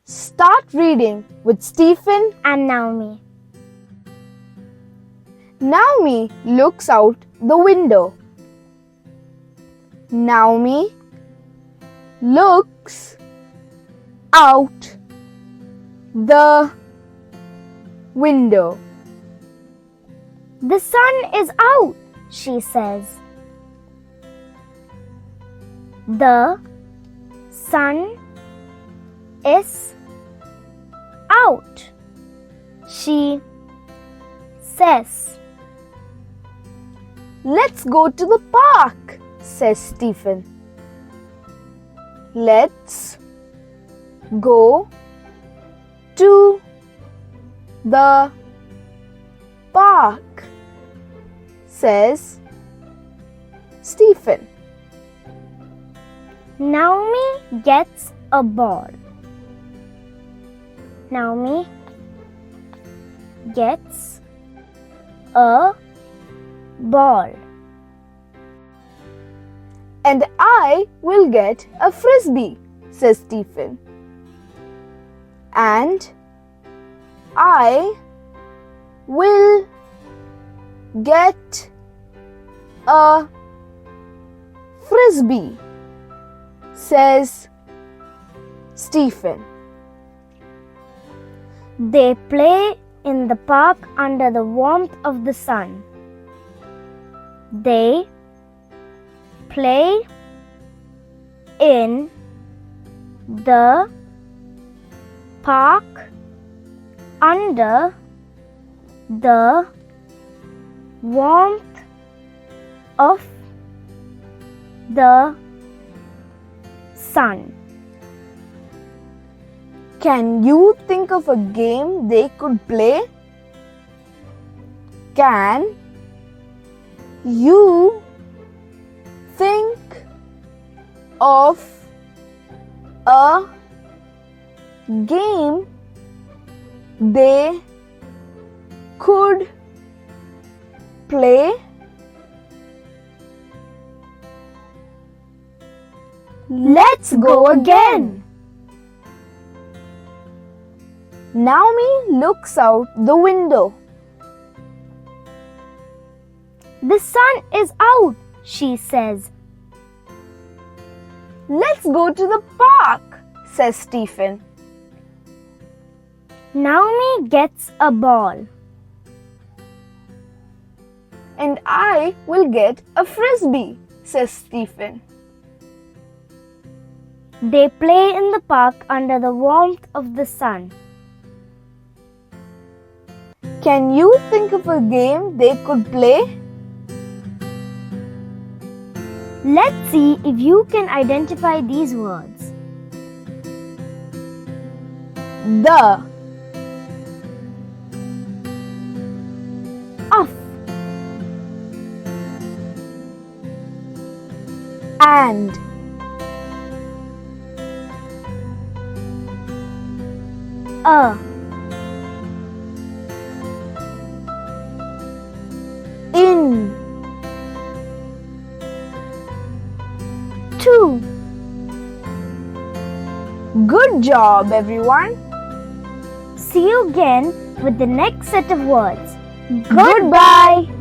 Start reading with Stephen and Naomi. Naomi looks out the window. Naomi looks out the window. The sun is out, she says. The sun is out, she says. Let's go to the park, says Stephen. Let's go to the park, says Stephen. Naomi gets a ball. Naomi gets a ball. And I will get a frisbee, says Stephen. And I will get a frisbee, says Stephen. They play in the park under the warmth of the sun. They play in the park under the warmth of the sun. Can you think of a game they could play? Can you think of a game they could play? Let's go again. Naomi looks out the window. The sun is out, she says. Let's go to the park, says Stephen. Naomi gets a ball. And I will get a frisbee, says Stephen. They play in the park under the warmth of the sun. Can you think of a game they could play? Let's see if you can identify these words. The, Of, and, a, in, to. Good job, everyone. See you again with the next set of words. Goodbye.